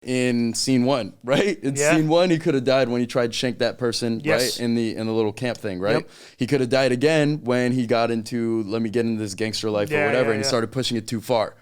in scene one, right? In scene one, he could have died when he tried to shank that person, right? In the little camp thing, right? He could have died again when he got into, let me get into this gangster life or whatever, and he started pushing it too far.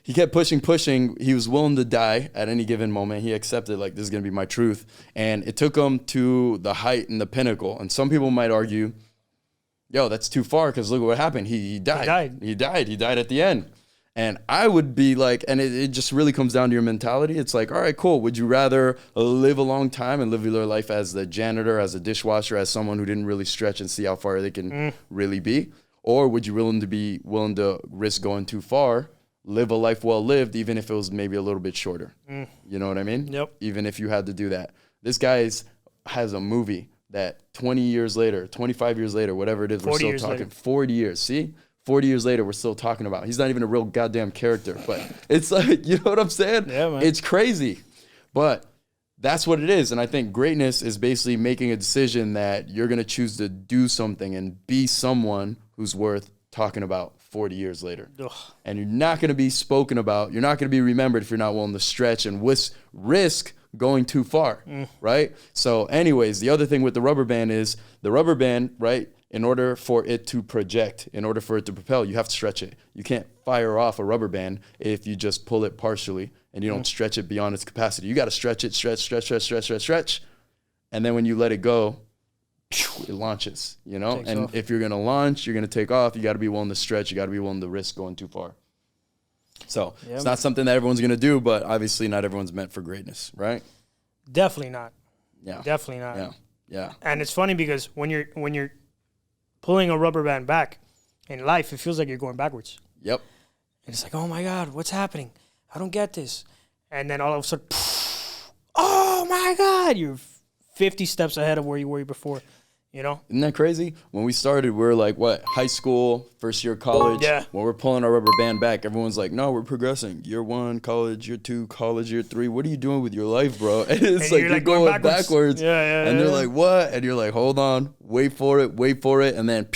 He kept pushing. He was willing to die at any given moment. He accepted, like, this is going to be my truth. And it took him to the height and the pinnacle. And some people might argue, yo, that's too far because look at what happened. He died. He died at the end. And I would be like, and it just really comes down to your mentality. It's like, all right, cool. Would you rather live a long time and live your life as the janitor, as a dishwasher, as someone who didn't really stretch and see how far they can really be? Or would you be willing to risk going too far, live a life well lived, even if it was maybe a little bit shorter? You know what I mean? Yep. Even if you had to do that. This guy has a movie that 20 years later, 25 years later, whatever it is, we're still talking. Later. 40 years, see? 40 years later, we're still talking about. He's not even a real goddamn character, but it's like, you know what I'm saying? Yeah, man. It's crazy, but that's what it is. And I think greatness is basically making a decision that you're going to choose to do something and be someone who's worth talking about 40 years later. Ugh. And you're not going to be spoken about. You're not going to be remembered if you're not willing to stretch and risk going too far, right? So anyways, the other thing with the rubber band is the rubber band, right? In order for it to project, in order for it to propel, you have to stretch it. You can't fire off a rubber band if you just pull it partially and you don't stretch it beyond its capacity. You got to stretch it, stretch. And then when you let it go, it launches, you know? Takes and off. If you're going to launch, you're going to take off. You got to be willing to stretch. You got to be willing to risk going too far. So it's not something that everyone's going to do, but obviously not everyone's meant for greatness, right? Definitely not. Yeah. Definitely not. Yeah. Yeah. And it's funny because when you're pulling a rubber band back in life, it feels like you're going backwards. Yep. And it's like, oh my God, what's happening? I don't get this. And then all of a sudden, oh my God, you're 50 steps ahead of where you were before, you know? Isn't that crazy? When we started, we were like, what, high school, first year of college? Yeah. When we're pulling our rubber band back, everyone's like, no, we're progressing. Year 1, college. Year 2, college. Year 3. What are you doing with your life, bro? And it's like you're going backwards. And they're like, what? And you're like, hold on, wait for it. And then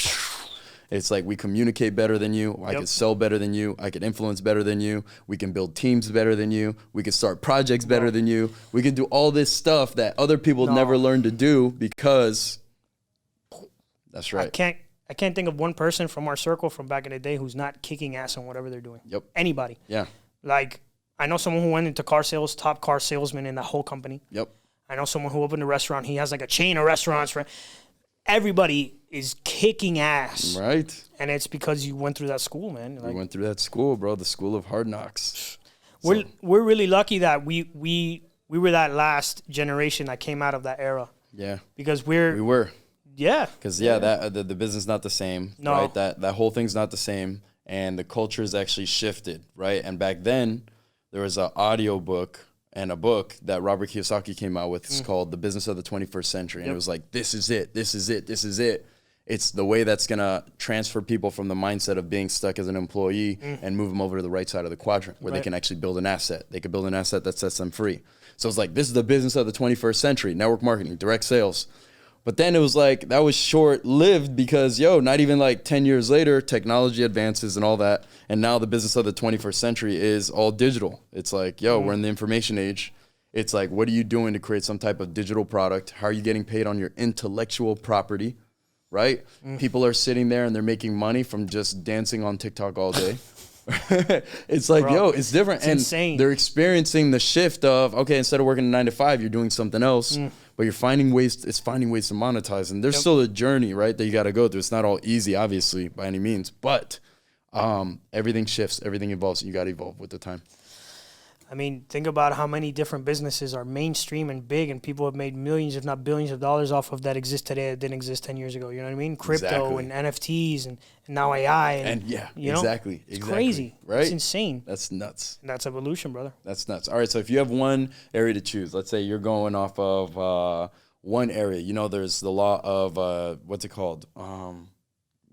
it's like we communicate better than you. I could sell better than you. I could influence better than you. We can build teams better than you. We can start projects better than you. We can do all this stuff that other people never learned to do because... That's right. I can't think of one person from our circle from back in the day who's not kicking ass on whatever they're doing. Yep. Anybody. Yeah. Like, I know someone who went into car sales, top car salesman in the whole company. Yep. I know someone who opened a restaurant. He has like a chain of restaurants. Right? Everybody is kicking ass. Right. And it's because you went through that school, man. Like, we went through that school, bro, the school of hard knocks. We're really lucky that we were that last generation that came out of that era. Yeah. Because we were. Yeah. Because, the business is not the same, right? That whole thing's not the same, and the culture has actually shifted, right? And back then, there was an audio book and a book that Robert Kiyosaki came out with. It's called The Business of the 21st Century, and it was like, this is it. It's the way that's going to transfer people from the mindset of being stuck as an employee and move them over to the right side of the quadrant where they can actually build an asset. They could build an asset that sets them free. So it's like, this is the business of the 21st century, network marketing, direct sales. But then it was like, that was short-lived because, not even like 10 years later, technology advances and all that. And now the business of the 21st century is all digital. It's like, we're in the information age. It's like, what are you doing to create some type of digital product? How are you getting paid on your intellectual property, right? People are sitting there and they're making money from just dancing on TikTok all day. It's like, it's different. It's insane. They're experiencing the shift of, okay, instead of working a 9 to 5, you're doing something else. But you're finding ways to monetize. And there's still a journey, right, that you got to go through. It's not all easy, obviously, by any means. But everything shifts, everything evolves, and you got to evolve with the time. I mean, think about how many different businesses are mainstream and big, and people have made millions, if not billions of dollars off of that exist today that didn't exist 10 years ago. You know what I mean? Crypto and NFTs and now AI. Exactly. It's crazy. Right? It's insane. That's nuts. And that's evolution, brother. That's nuts. All right, so if you have one area to choose, let's say you're going off of one area. There's the law of, what's it called?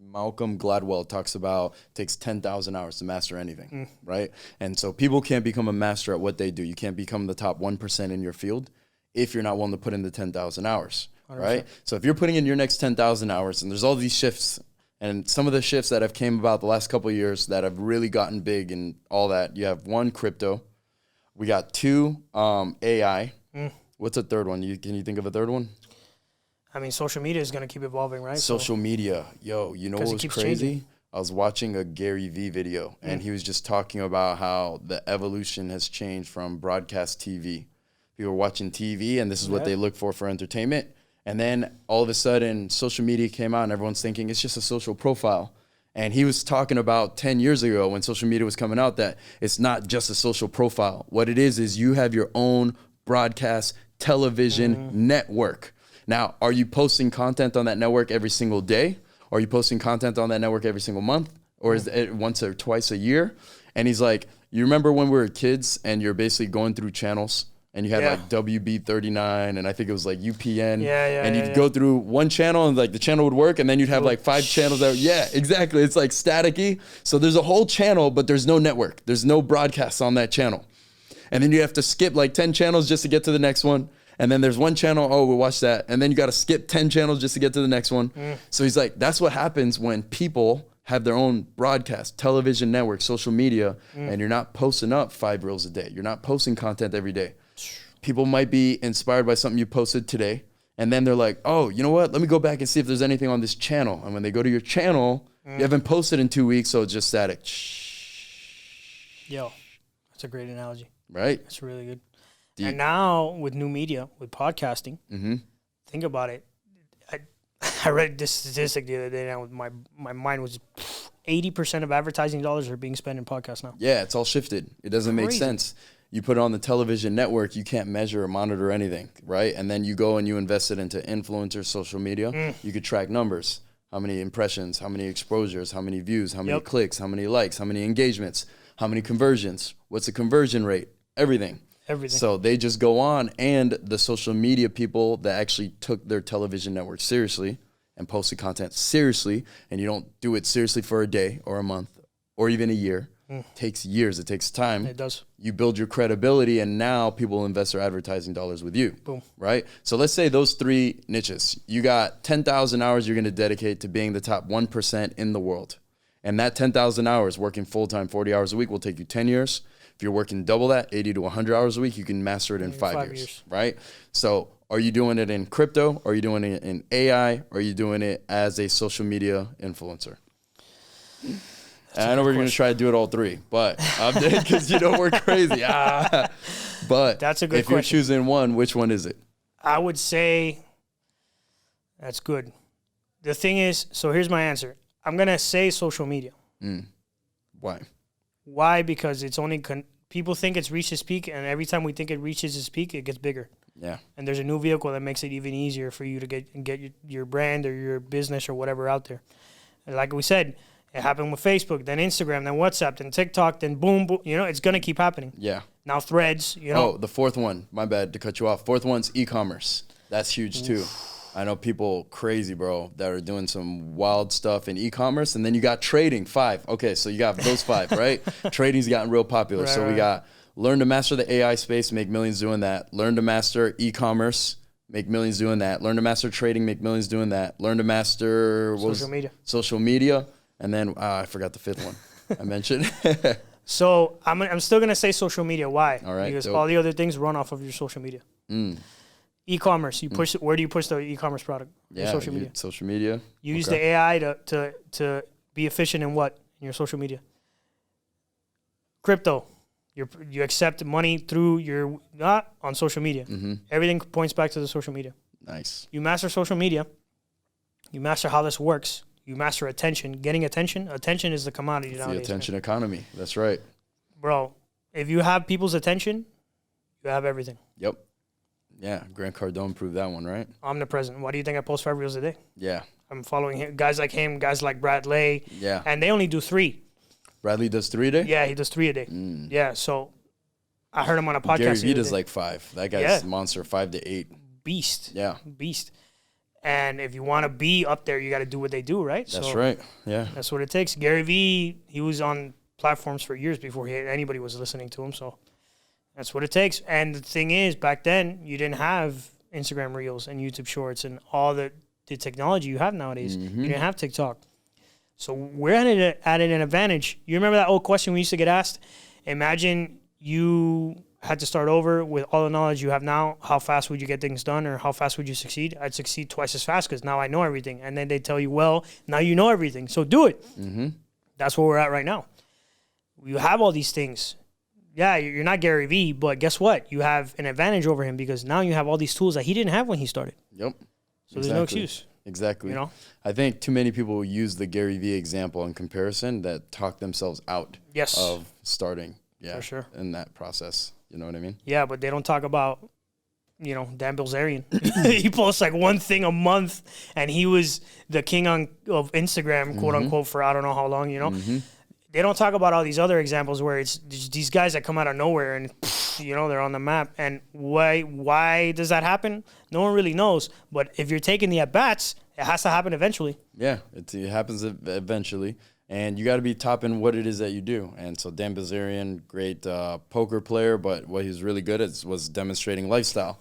Malcolm Gladwell talks about it takes 10,000 hours to master anything, right? And so people can't become a master at what they do. You can't become the top 1% in your field if you're not willing to put in the 10,000 hours, 100%. Right? So if you're putting in your next 10,000 hours, and there's all these shifts, and some of the shifts that have came about the last couple of years that have really gotten big and all that, you have one, crypto, We got 2, AI. What's a third one? Can you think of a third one? I mean, social media is going to keep evolving, right? Social media. Yo, you know what was crazy? Changing. I was watching a Gary Vee video, and he was just talking about how the evolution has changed from broadcast TV. People are watching TV, and this is what they look for entertainment. And then all of a sudden, social media came out, and everyone's thinking it's just a social profile. And he was talking about 10 years ago when social media was coming out that it's not just a social profile. What it is you have your own broadcast television network. Now, are you posting content on that network every single day? Or are you posting content on that network every single month? Or is it once or twice a year? And he's like, you remember when we were kids and you're basically going through channels and you had like WB39 and I think it was like UPN. And you'd go through one channel and like the channel would work and then you'd have like 5 channels that, exactly. It's like staticky. So there's a whole channel, but there's no network. There's no broadcasts on that channel. And then you have to skip like 10 channels just to get to the next one. And then there's one channel, we'll watch that. And then you got to skip 10 channels just to get to the next one. So he's like, that's what happens when people have their own broadcast, television network, social media, and you're not posting up 5 reels a day. You're not posting content every day. People might be inspired by something you posted today. And then they're like, oh, you know what? Let me go back and see if there's anything on this channel. And when they go to your channel, you haven't posted in 2 weeks, so it's just static. Yo, that's a great analogy. Right? That's really good. Deep. And now with new media, with podcasting, think about it. I read this statistic the other day. Now my mind was 80% of advertising dollars are being spent in podcasts now. Yeah, it's all shifted. It doesn't make sense. You put it on the television network, you can't measure or monitor anything, right? And then you go and you invest it into influencers, social media. You could track numbers. How many impressions, how many exposures, how many views, how many clicks, how many likes, how many engagements, how many conversions, what's the conversion rate, everything. So they just go on, and the social media people that actually took their television network seriously and posted content seriously, and you don't do it seriously for a day or a month or even a year. Takes years. It takes time. It does. You build your credibility, and now people invest their advertising dollars with you. Boom. Right? So let's say those 3 niches. You got 10,000 hours you're going to dedicate to being the top 1% in the world. And that 10,000 hours, working full-time 40 hours a week, will take you 10 years. If you're working double that, 80 to 100 hours a week, you can master it in 5 years, right? So are you doing it in crypto? Are you doing it in AI? Or are you doing it as a social media influencer? I know we're going to try to do it all 3, but I'm dead because we're crazy. But that's a good if you're choosing one, which one is it? I would say that's good. The thing is, so here's my answer. I'm going to say social media. Why? Why? Because it's only people think it's reached its peak, and every time we think it reaches its peak, it gets bigger. Yeah. And there's a new vehicle that makes it even easier for you to get your brand or your business or whatever out there. And like we said, it happened with Facebook, then Instagram, then WhatsApp, then TikTok, then boom, boom. It's going to keep happening. Yeah. Now Threads, Oh, the 4th one. My bad to cut you off. 4th one's e-commerce. That's huge too. I know people crazy, bro, that are doing some wild stuff in e-commerce. And then you got trading, 5. Okay, so you got those 5, right? Trading's gotten real popular. Right, so we got learn to master the AI space, make millions doing that. Learn to master e-commerce, make millions doing that. Learn to master trading, make millions doing that. Learn to master social media. And then I forgot the 5th one I mentioned. So I'm still going to say social media. Why? All right. Because all the other things run off of your social media. E-commerce, you push. Where do you push the e-commerce product? Yeah, social media. Social media. You use the AI to be efficient in what? In your social media. Crypto, you accept money through your on social media. Everything points back to the social media. Nice. You master social media. You master how this works. You master attention. Getting attention. Attention is the commodity nowadays. The attention economy. That's right. Bro, if you have people's attention, you have everything. Yep. Yeah, Grant Cardone proved that one, right? Omnipresent. Why do you think I post 5 reels a day? Yeah. I'm following him. Guys like him, guys like Bradley. Yeah. And they only do 3. Bradley does 3 a day? Yeah, he does 3 a day. Yeah, so I heard him on a podcast. Gary Vee does like 5. That guy's monster, 5 to 8. Beast. Yeah. Beast. And if you want to be up there, you got to do what they do, right? That's right. Yeah. That's what it takes. Gary Vee, he was on platforms for years before anybody was listening to him, so that's what it takes. And the thing is, back then, you didn't have Instagram Reels and YouTube Shorts and all the technology you have nowadays. You didn't have TikTok. So we're at an advantage. You remember that old question we used to get asked? Imagine you had to start over with all the knowledge you have now, how fast would you get things done, or how fast would you succeed? I'd succeed twice as fast because now I know everything. And then they tell you, well, now you know everything, so do it. Mm-hmm. That's where we're at right now. You have all these things. Yeah, you're not Gary Vee, but guess what? You have an advantage over him because now you have all these tools that he didn't have when he started. Yep. So there's no excuse. Exactly. You know? I think too many people use the Gary Vee example in comparison that talk themselves out of starting. Yeah. For sure. In that process. You know what I mean? Yeah, but they don't talk about, Dan Bilzerian. He posts like one thing a month, and he was the king of Instagram, quote unquote, for I don't know how long, Mm-hmm. They don't talk about all these other examples where it's these guys that come out of nowhere and, they're on the map. And why does that happen? No one really knows. But if you're taking the at-bats, it has to happen eventually. Yeah, it happens eventually. And you got to be top in what it is that you do. And so Dan Bilzerian, great poker player, but what he was really good at was demonstrating lifestyle.